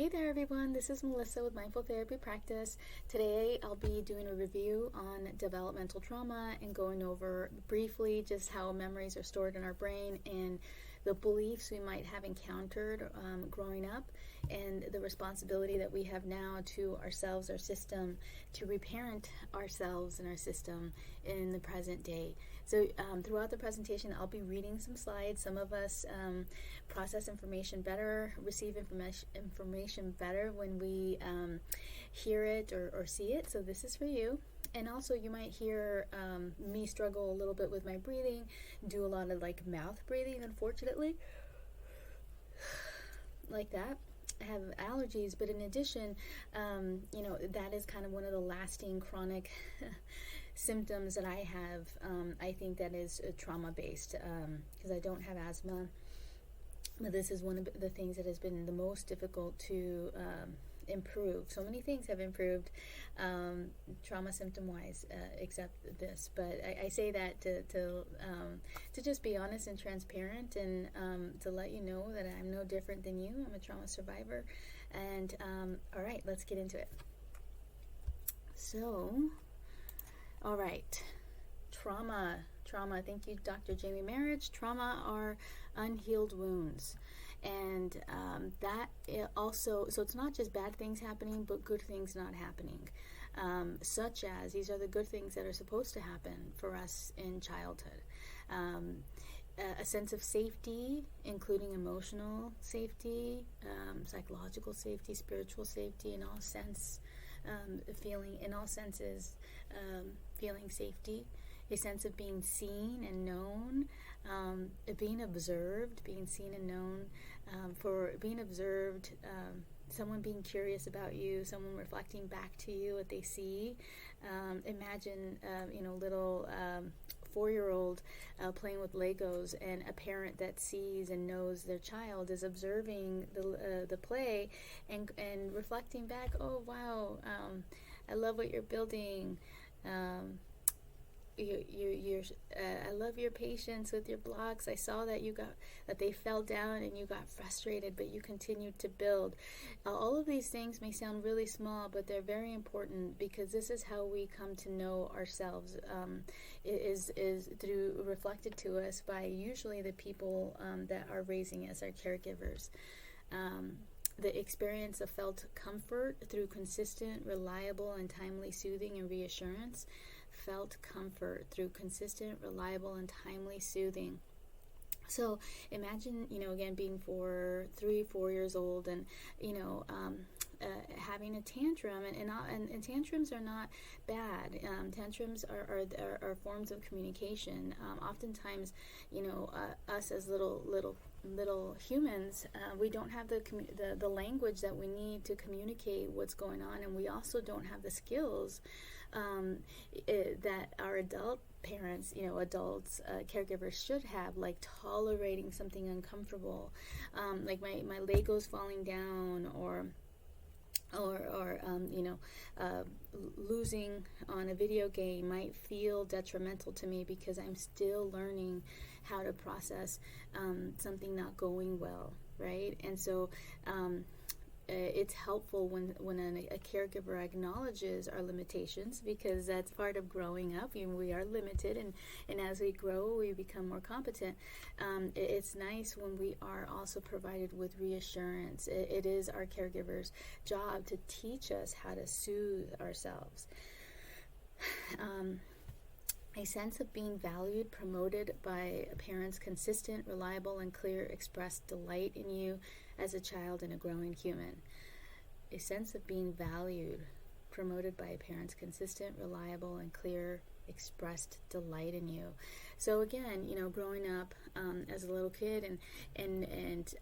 Hey there everyone, this is Melissa with Mindful Therapy Practice. Today I'll be doing a review on developmental trauma and going over briefly just how memories are stored in our brain and the beliefs we might have encountered growing up and the responsibility that we have now to ourselves, our system, to reparent ourselves and our system in the present day. So throughout the presentation, I'll be reading some slides. Some of us process information better, receive information better when we hear it or see it. So this is for you. And also you might hear me struggle a little bit with my breathing, do a lot of like mouth breathing, unfortunately, like that. I have allergies, but in addition, that is kind of one of the lasting chronic symptoms that I have. I think that is trauma-based because I don't have asthma, but this is one of the things that has been the most difficult to improve. So many things have improved trauma symptom-wise, except this. But I say that to just be honest and transparent, and to let you know that I'm no different than you. I'm a trauma survivor. And all right, let's get into it. So, all right, trauma. Thank you, Dr. Jamie Marriage. Trauma are unhealed wounds. And that also, so it's not just bad things happening, but good things not happening. Such as, these are the good things that are supposed to happen for us in childhood. A sense of safety, including emotional safety, psychological safety, spiritual safety, in all senses, feeling safety. A sense of being seen and known, being observed, being seen and known, for being observed, someone being curious about you, someone reflecting back to you what they see. Imagine, little 4-year-old playing with Legos, and a parent that sees and knows their child is observing the play and reflecting back. Oh wow, I love what you're building. I love your patience with your blocks. I saw that that they fell down and you got frustrated, but you continued to build. All of these things may sound really small, but they're very important because this is how we come to know ourselves. Is through reflected to us by usually the people that are raising us, our caregivers. The experience of felt comfort through consistent, reliable, and timely soothing and reassurance. Felt comfort through consistent, reliable, and timely soothing. So imagine, again, being 3-4 years old and, having a tantrum, and tantrums are not bad. Tantrums are forms of communication. Oftentimes, us as little humans, we don't have the language that we need to communicate what's going on, and we also don't have the skills that our adult parents, adults, caregivers should have, like tolerating something uncomfortable, like my Legos falling down, or losing on a video game might feel detrimental to me because I'm still learning how to process something not going well, right? And so it's helpful when a caregiver acknowledges our limitations, because that's part of growing up. We are limited, and as we grow, we become more competent. It's nice when we are also provided with reassurance. It is our caregiver's job to teach us how to soothe ourselves. A sense of being valued, promoted by a parent's consistent, reliable, and clear expressed delight in you as a child and a growing human. A sense of being valued, promoted by a parent's consistent, reliable, and clear expressed delight in you. So again, growing up as a little kid, and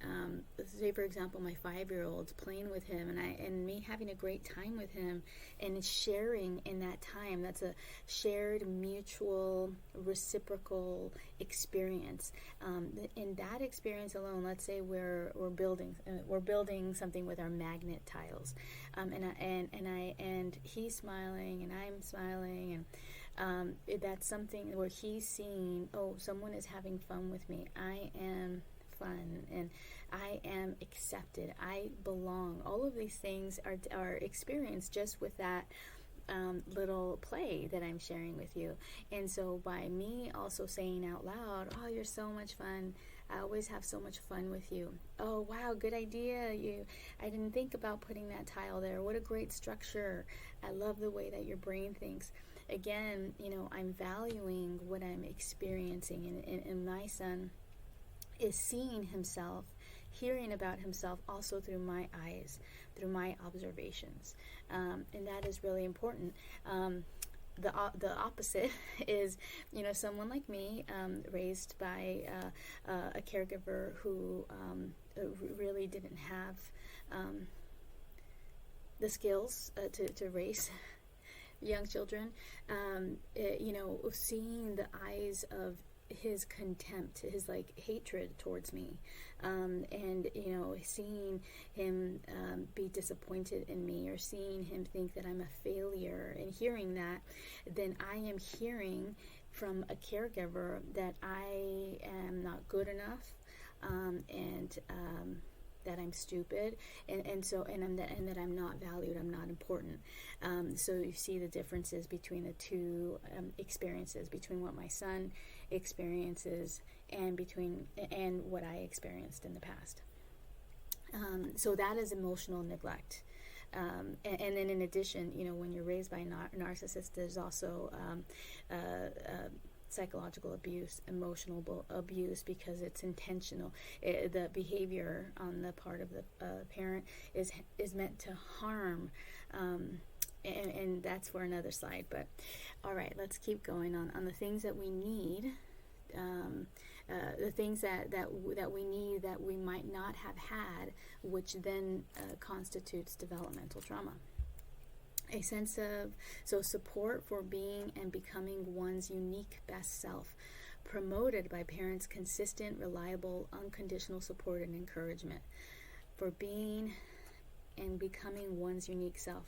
say for example my 5-year-old, playing with him, and me having a great time with him, and sharing in that time. That's a shared, mutual, reciprocal experience. In that experience alone, let's say we're building something with our magnet tiles, and he's smiling and I'm smiling, and that's something where he's seeing, oh, someone is having fun with me. I am fun, and I am accepted, I belong. All of these things are experienced just with that little play that I'm sharing with you. And so by me also saying out loud, oh, you're so much fun, I always have so much fun with you. Oh, wow, good idea. I didn't think about putting that tile there. What a great structure. I love the way that your brain thinks. Again, I'm valuing what I'm experiencing, and my son is seeing himself, hearing about himself also through my eyes, through my observations. And that is really important. The opposite is, someone like me, raised by a caregiver who really didn't have the skills to raise young children. Seeing the eyes of his contempt, his hatred towards me, and seeing him be disappointed in me, or seeing him think that I'm a failure, and hearing that, then I am hearing from a caregiver that I am not good enough, and that I'm stupid, and that I'm not valued, I'm not important. So you see the differences between the two experiences, between what my son experiences and what I experienced in the past. So that is emotional neglect. And then in addition, when you're raised by a narcissist, there's also psychological abuse, emotional abuse, because it's intentional. The behavior on the part of the parent is meant to harm, and that's for another slide. But all right, let's keep going on the things that we need. The things that we need that we might not have had, which then constitutes developmental trauma. A sense of support for being and becoming one's unique best self, promoted by parents' consistent, reliable, unconditional support and encouragement for being and becoming one's unique self.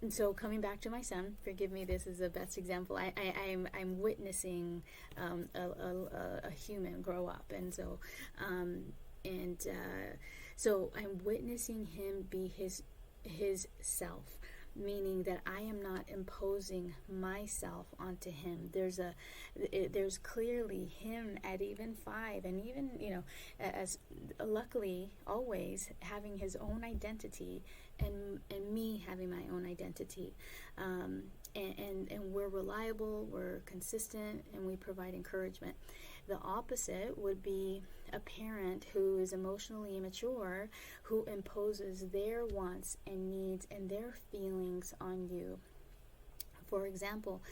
And so, coming back to my son, forgive me, this is the best example. I'm witnessing a human grow up, and so I'm witnessing him be his self, meaning that I am not imposing myself onto him. There's clearly him at even 5, and even as luckily always having his own identity, and me having my own identity, and we're reliable, we're consistent, and we provide encouragement. The opposite would be a parent who is emotionally immature, who imposes their wants and needs and their feelings on you. For example,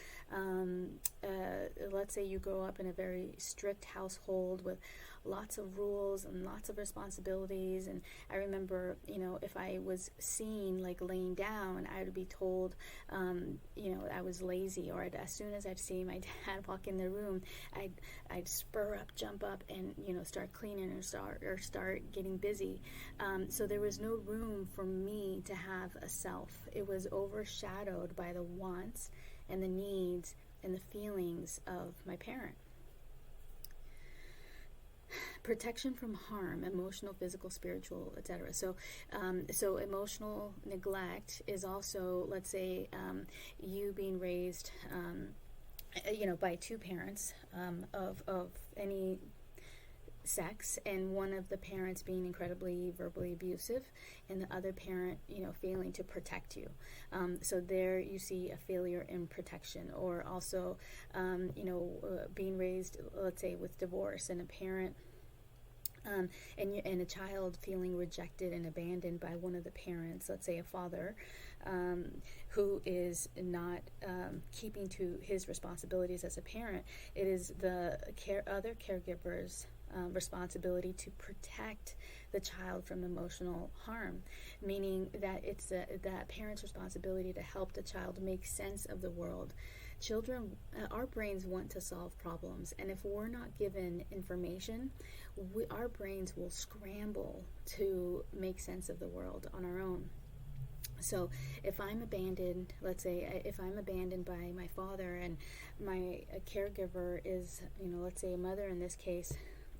let's say you grow up in a very strict household with lots of rules and lots of responsibilities, and I remember, if I was seen laying down, I would be told, I was lazy, or as soon as I'd see my dad walk in the room, I'd spur up, jump up, and start cleaning or start getting busy. So there was no room for me to have a self. It was overshadowed by the wants and the needs and the feelings of my parent. Protection from harm, emotional, physical, spiritual, etc. So emotional neglect is also, let's say, you being raised, by two parents of any sex, and one of the parents being incredibly verbally abusive, and the other parent, failing to protect you. So there you see a failure in protection, or also, being raised, let's say, with divorce, and a parent and a child feeling rejected and abandoned by one of the parents, let's say a father, who is not keeping to his responsibilities as a parent. It is the other caregiver's responsibility to protect the child from emotional harm, meaning that it's that parent's responsibility to help the child make sense of the world. Children, our brains want to solve problems, and if we're not given information, our brains will scramble to make sense of the world on our own. So if I'm abandoned, let's say if I'm abandoned by my father, and my caregiver is, let's say a mother in this case,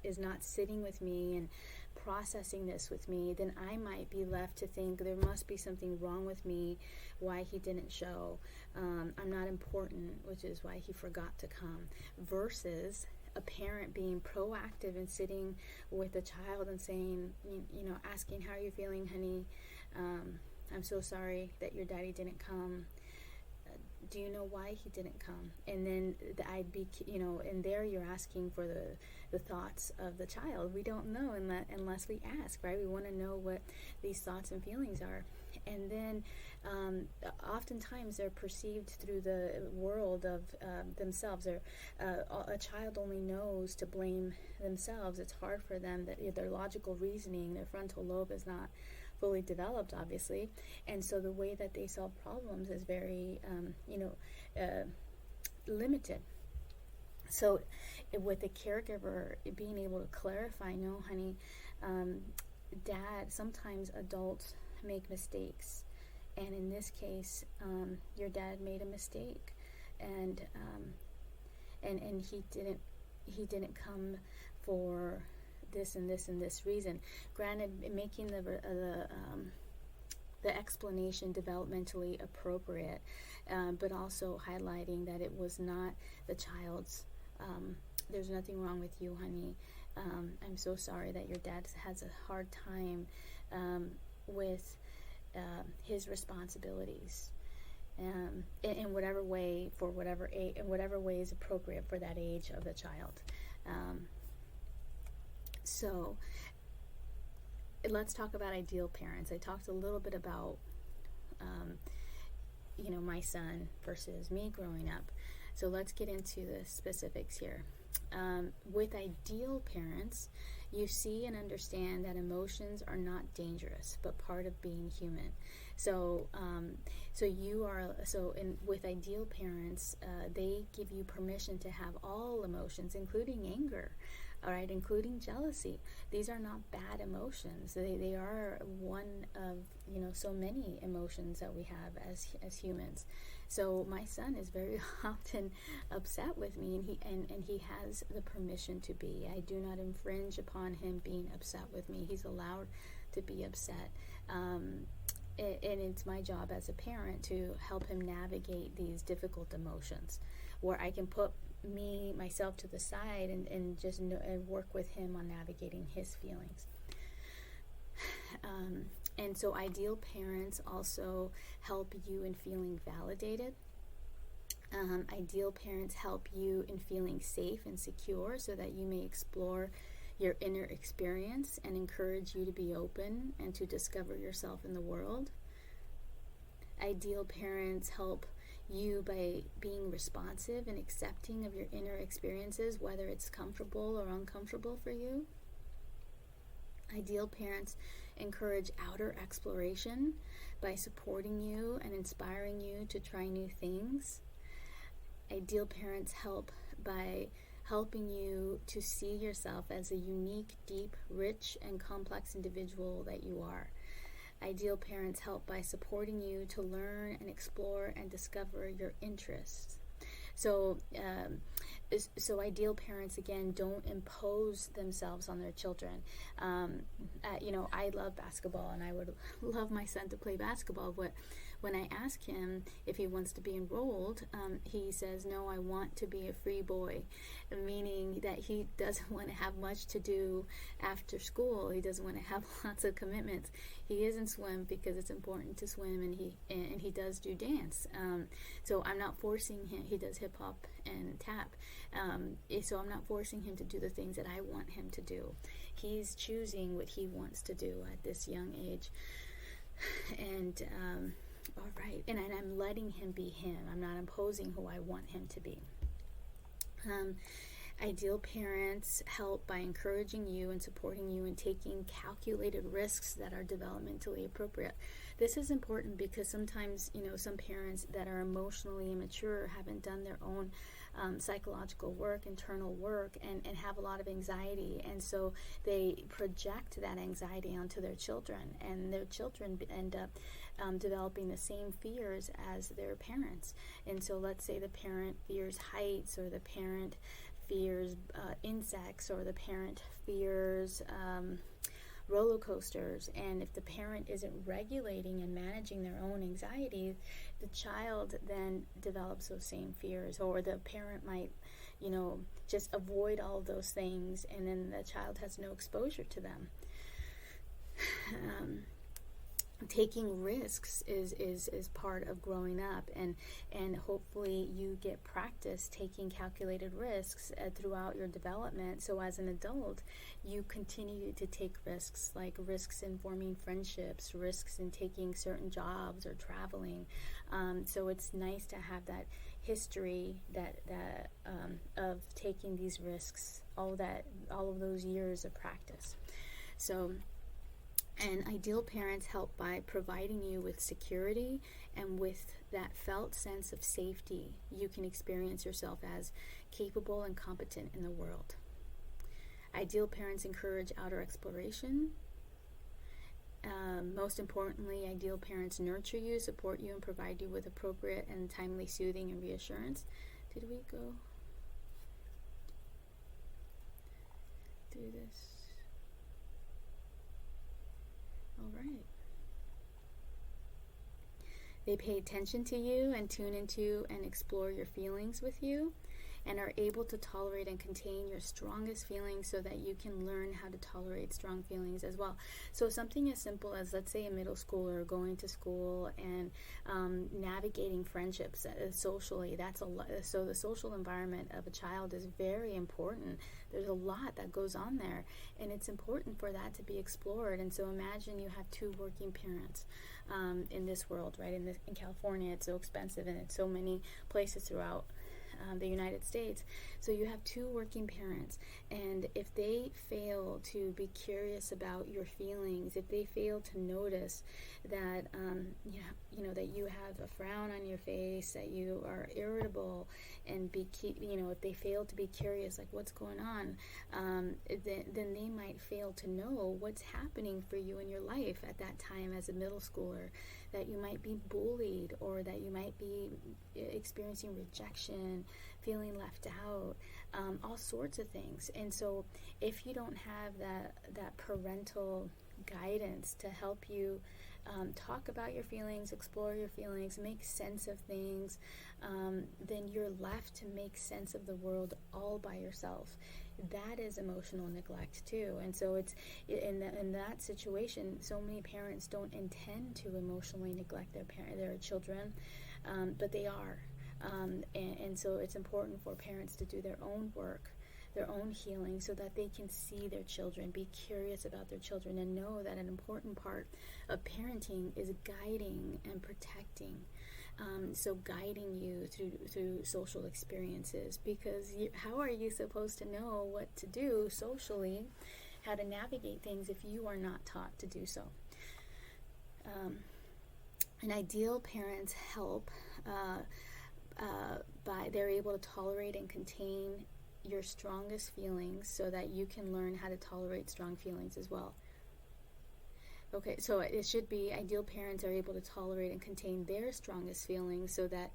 is not sitting with me and processing this with me, then I might be left to think there must be something wrong with me, why he didn't show. I'm not important, which is why he forgot to come. Versus a parent being proactive and sitting with a child and saying, asking, how are you feeling, honey? I'm so sorry that your daddy didn't come. Do you know why he didn't come? And then I'd be, and there you're asking for the thoughts of the child. We don't know unless we ask, right? We want to know what these thoughts and feelings are. And then oftentimes they're perceived through the world of themselves. A child only knows to blame themselves. It's hard for them, that their logical reasoning, their frontal lobe is not fully developed, obviously, and so the way that they solve problems is very limited. So with a caregiver being able to clarify, no honey, dad, sometimes adults make mistakes, and in this case your dad made a mistake, and he didn't come for this and this and this reason. Granted, making the explanation developmentally appropriate, but also highlighting that it was not the child's. There's nothing wrong with you, honey. I'm so sorry that your dad has a hard time with his responsibilities. In whatever way, in whatever way is appropriate for that age of the child. So let's talk about ideal parents. I talked a little bit about, my son versus me growing up. So let's get into the specifics here. With ideal parents, you see and understand that emotions are not dangerous, but part of being human. With ideal parents, they give you permission to have all emotions, including anger, all right, including jealousy. These are not bad emotions. They are one of, so many emotions that we have as humans. So my son is very often upset with me, and he has the permission to be. I do not infringe upon him being upset with me. He's allowed to be upset. And it's my job as a parent to help him navigate these difficult emotions, where I can put myself to the side and just work with him on navigating his feelings. And so ideal parents also help you in feeling validated. Ideal parents help you in feeling safe and secure so that you may explore your inner experience and encourage you to be open and to discover yourself in the world. Ideal parents help you by being responsive and accepting of your inner experiences, whether it's comfortable or uncomfortable for you. Ideal parents encourage outer exploration by supporting you and inspiring you to try new things. Ideal parents help by helping you to see yourself as a unique, deep, rich, and complex individual that you are. Ideal parents help by supporting you to learn and explore and discover your interests. So ideal parents, again, don't impose themselves on their children. I love basketball, and I would love my son to play basketball, but when I ask him if he wants to be enrolled, he says, no, I want to be a free boy, meaning that he doesn't want to have much to do after school. He doesn't want to have lots of commitments. He is in swim because it's important to swim, and he does do dance. So I'm not forcing him. He does hip hop and tap. So I'm not forcing him to do the things that I want him to do. He's choosing what he wants to do at this young age. And all right, and I'm letting him be him. I'm not imposing who I want him to be. Ideal parents help by encouraging you and supporting you in taking calculated risks that are developmentally appropriate. This is important because sometimes, some parents that are emotionally immature haven't done their own psychological work, internal work, and have a lot of anxiety, and so they project that anxiety onto their children, and their children end up developing the same fears as their parents. And so let's say the parent fears heights, or the parent fears insects, or the parent fears roller coasters, and if the parent isn't regulating and managing their own anxiety, the child then develops those same fears, or the parent might, just avoid all of those things, and then the child has no exposure to them. Taking risks is part of growing up, and hopefully you get practice taking calculated risks throughout your development, so as an adult you continue to take risks, like risks in forming friendships, risks in taking certain jobs or traveling. So it's nice to have that history that of taking these risks, all of those years of practice. And ideal parents help by providing you with security, and with that felt sense of safety, you can experience yourself as capable and competent in the world. Ideal parents encourage outer exploration. Most importantly, ideal parents nurture you, support you, and provide you with appropriate and timely soothing and reassurance. Did we go through this? All right. They pay attention to you and tune into and explore your feelings with you, and are able to tolerate and contain your strongest feelings so that you can learn how to tolerate strong feelings as well. So something as simple as, let's say, a middle schooler going to school and navigating friendships socially, that's a lot. So the social environment of a child is very important. There's a lot that goes on there, and it's important for that to be explored. And so imagine you have two working parents in this world, right? In California, it's so expensive, and it's so many places throughout the United States. So you have two working parents, and if they fail to be curious about your feelings, if they fail to notice that that you have a frown on your face, that you are irritable, and if they fail to be curious, like what's going on, then they might fail to know what's happening for you in your life at that time as a middle schooler, that you might be bullied, or that you might be experiencing rejection, feeling left out, all sorts of things. And so if you don't have that parental guidance to help you talk about your feelings, explore your feelings, make sense of things, then you're left to make sense of the world all by yourself. That is emotional neglect too. And so it's in that situation, so many parents don't intend to emotionally neglect their children, but they are. And so it's important for parents to do their own work, their own healing, so that they can see their children, be curious about their children, and know that an important part of parenting is guiding and protecting. So guiding you through social experiences, because how are you supposed to know what to do socially, how to navigate things, if you are not taught to do so? And ideal parents help by they're able to tolerate and contain your strongest feelings so that you can learn how to tolerate strong feelings as well. Okay, so it should be ideal parents are able to tolerate and contain their strongest feelings so that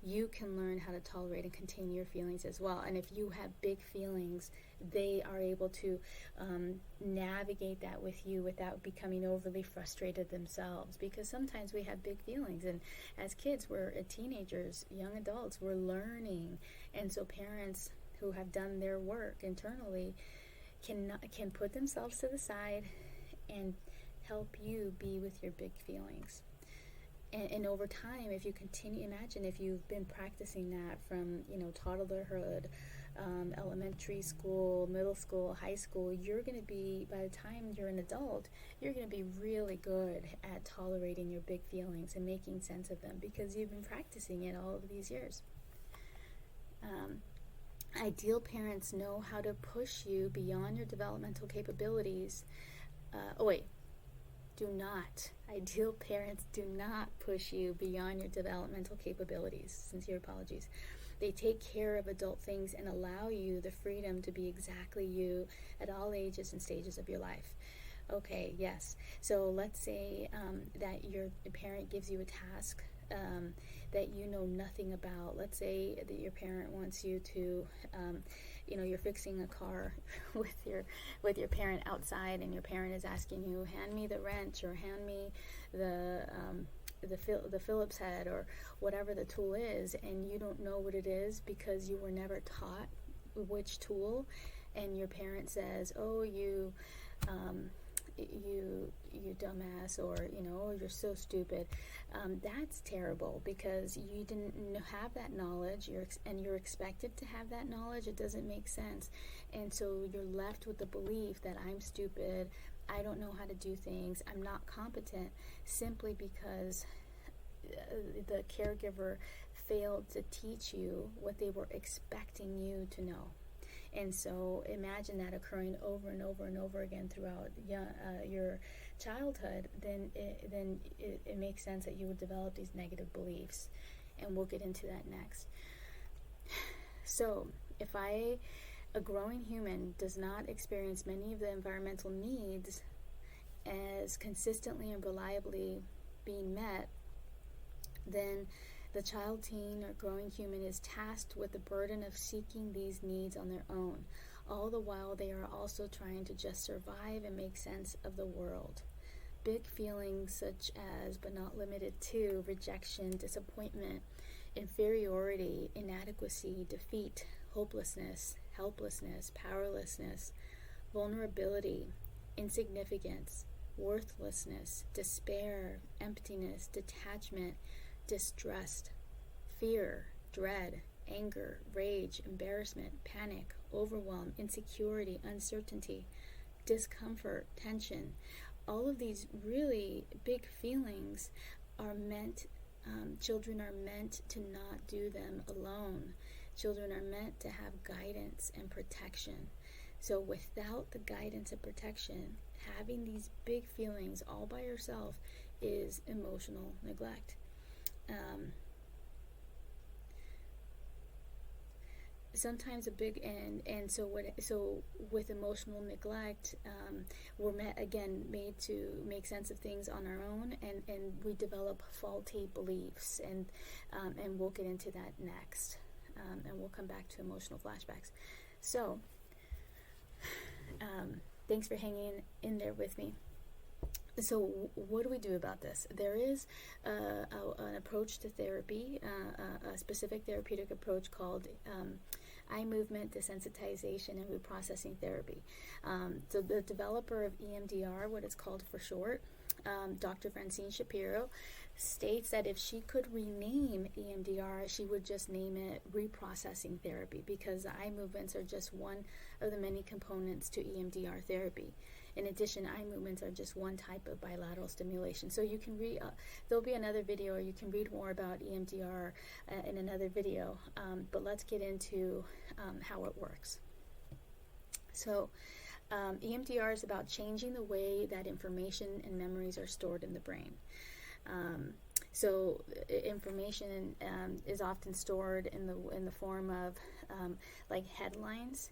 you can learn how to tolerate and contain your feelings as well. And if you have big feelings, they are able to navigate that with you without becoming overly frustrated themselves, because sometimes we have big feelings, and as kids, we're teenagers, young adults, we're learning. And so parents who have done their work internally can put themselves to the side and help you be with your big feelings. And over time, if you continue, imagine if you've been practicing that from, toddlerhood, elementary school, middle school, high school, you're going to be, by the time you're an adult, you're going to be really good at tolerating your big feelings and making sense of them, because you've been practicing it all of these years. Ideal parents know how to push you beyond your developmental capabilities. Ideal parents do not push you beyond your developmental capabilities. Sincere apologies. They take care of adult things and allow you the freedom to be exactly you at all ages and stages of your life. Okay, yes. So let's say that your parent gives you a task that you know nothing about. Let's say that your parent wants you to you're fixing a car with your parent outside, and your parent is asking you, hand me the wrench, or hand me the Phillips head, or whatever the tool is, and you don't know what it is because you were never taught which tool, and your parent says, oh, you dumbass, or oh, you're so stupid. That's terrible, because you didn't have that knowledge, and you're expected to have that knowledge. It doesn't make sense, and so you're left with the belief that I'm stupid, I don't know how to do things, I'm not competent, simply because the caregiver failed to teach you what they were expecting you to know. And so imagine that occurring over and over and over again throughout your childhood, then it makes sense that you would develop these negative beliefs. And we'll get into that next. So if a growing human does not experience many of the environmental needs as consistently and reliably being met, then the child, teen, or growing human is tasked with the burden of seeking these needs on their own. All the while, they are also trying to just survive and make sense of the world. Big feelings such as, but not limited to, rejection, disappointment, inferiority, inadequacy, defeat, hopelessness, helplessness, powerlessness, vulnerability, insignificance, worthlessness, despair, emptiness, detachment, distrust, fear, dread, anger, rage, embarrassment, panic, overwhelm, insecurity, uncertainty, discomfort, tension. All of these really big feelings are meant, children are meant to not do them alone. Children are meant to have guidance and protection. So without the guidance and protection, having these big feelings all by yourself is emotional neglect. Sometimes a big so with emotional neglect, we're made to make sense of things on our own, and we develop faulty beliefs, and we'll get into that next, and we'll come back to emotional flashbacks. So thanks for hanging in there with me. So what do we do about this? There is an approach to therapy, a specific therapeutic approach called eye movement desensitization and reprocessing therapy. So the developer of EMDR, what it's called for short, Dr. Francine Shapiro, states that if she could rename EMDR, she would just name it reprocessing therapy, because the eye movements are just one of the many components to EMDR therapy. In addition, eye movements are just one type of bilateral stimulation. So you can read, there'll be another video, or you can read more about EMDR in another video, but let's get into how it works. So EMDR is about changing the way that information and memories are stored in the brain. So information is often stored in the form of like headlines,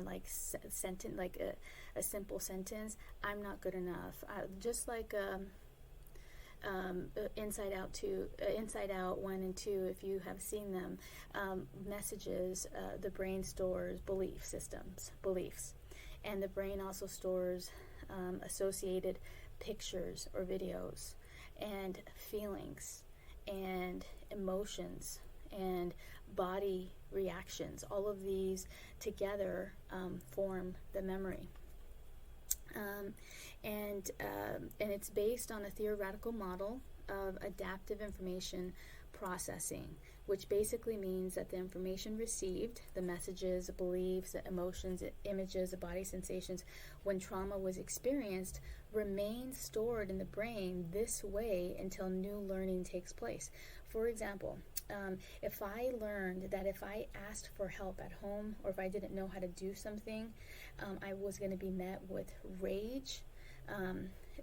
like sentence, like a simple sentence. I'm not good enough. Just like Inside Out 1 and 2, if you have seen them, messages. The brain stores beliefs, and the brain also stores associated pictures or videos, and feelings, and emotions, and body reactions. All of these together form the memory. And it's based on a theoretical model of adaptive information processing, which basically means that the information received, the messages, the beliefs, the emotions, the images, the body sensations, when trauma was experienced, remain stored in the brain this way until new learning takes place. For example, if I learned that if I asked for help at home, or if I didn't know how to do something, I was going to be met with rage,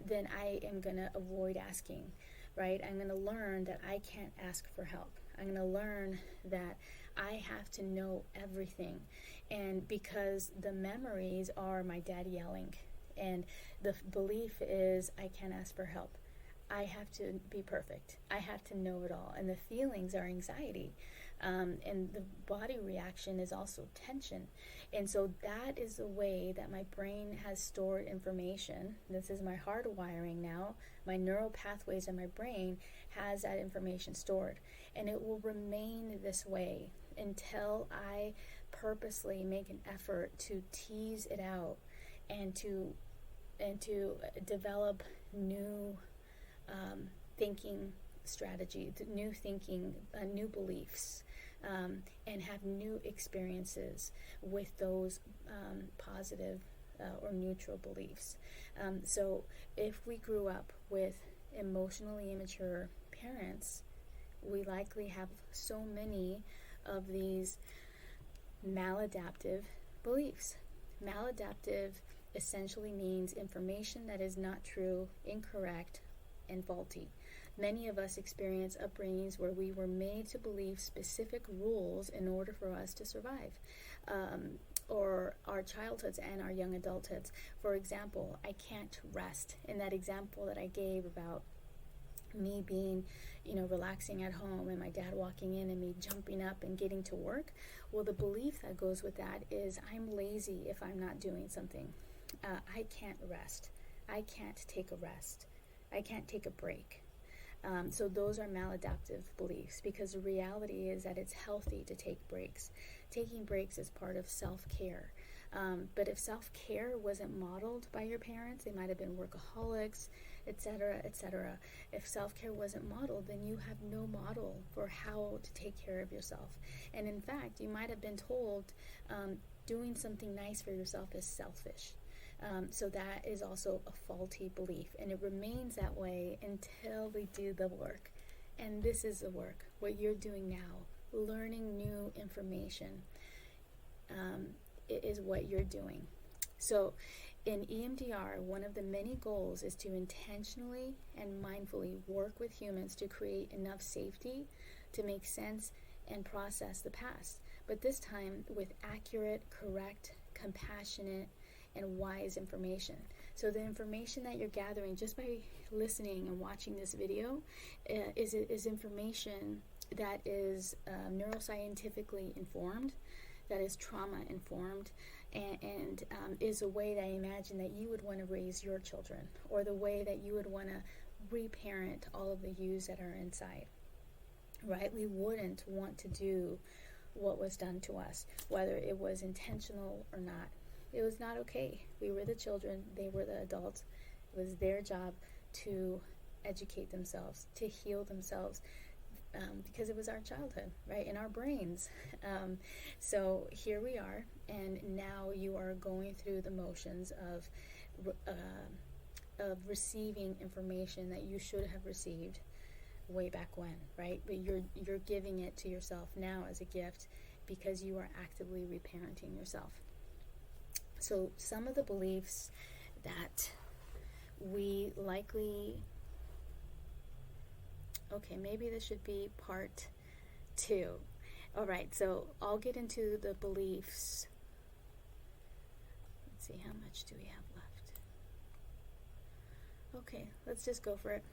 then I am going to avoid asking, right? I'm going to learn that I can't ask for help. I'm going to learn that I have to know everything. And because the memories are my dad yelling, and the belief is I can't ask for help. I have to be perfect. I have to know it all. And the feelings are anxiety. And the body reaction is also tension. And so that is the way that my brain has stored information. This is my hardwiring now. My neural pathways in my brain has that information stored. And it will remain this way until I purposely make an effort to tease it out and to develop new thinking strategy, new thinking, new beliefs, and have new experiences with those positive or neutral beliefs. So if we grew up with emotionally immature parents, we likely have so many of these maladaptive beliefs. Maladaptive essentially means information that is not true, incorrect, and faulty. Many of us experience upbringings where we were made to believe specific rules in order for us to survive, or our childhoods and our young adulthoods. For example, I can't rest. In that example that I gave about me being, relaxing at home and my dad walking in and me jumping up and getting to work, well, the belief that goes with that is I'm lazy if I'm not doing something. I can't rest. I can't take a rest. I can't take a break. So those are maladaptive beliefs, because the reality is that it's healthy to take breaks. Taking breaks is part of self-care. But if self-care wasn't modeled by your parents, they might have been workaholics, etc., etc. If self-care wasn't modeled, then you have no model for how to take care of yourself. And in fact, you might have been told doing something nice for yourself is selfish. So that is also a faulty belief, and it remains that way until we do the work. And this is the work, what you're doing now, learning new information is what you're doing. So in EMDR, one of the many goals is to intentionally and mindfully work with humans to create enough safety to make sense and process the past, but this time with accurate, correct, compassionate, and wise information. So the information that you're gathering just by listening and watching this video is information that is neuroscientifically informed, that is trauma informed, and is a way that I imagine that you would want to raise your children, or the way that you would want to reparent all of the yous that are inside, right? We wouldn't want to do what was done to us, whether it was intentional or not. It was not okay. We were the children, they were the adults. It was their job to educate themselves, to heal themselves, because it was our childhood, right, in our brains. So here we are, and now you are going through the motions of receiving information that you should have received way back when, right? But you're giving it to yourself now as a gift because you are actively reparenting yourself. So some of the beliefs that we likely, okay, maybe this should be part 2. All right, so I'll get into the beliefs. Let's see, how much do we have left? Okay, let's just go for it.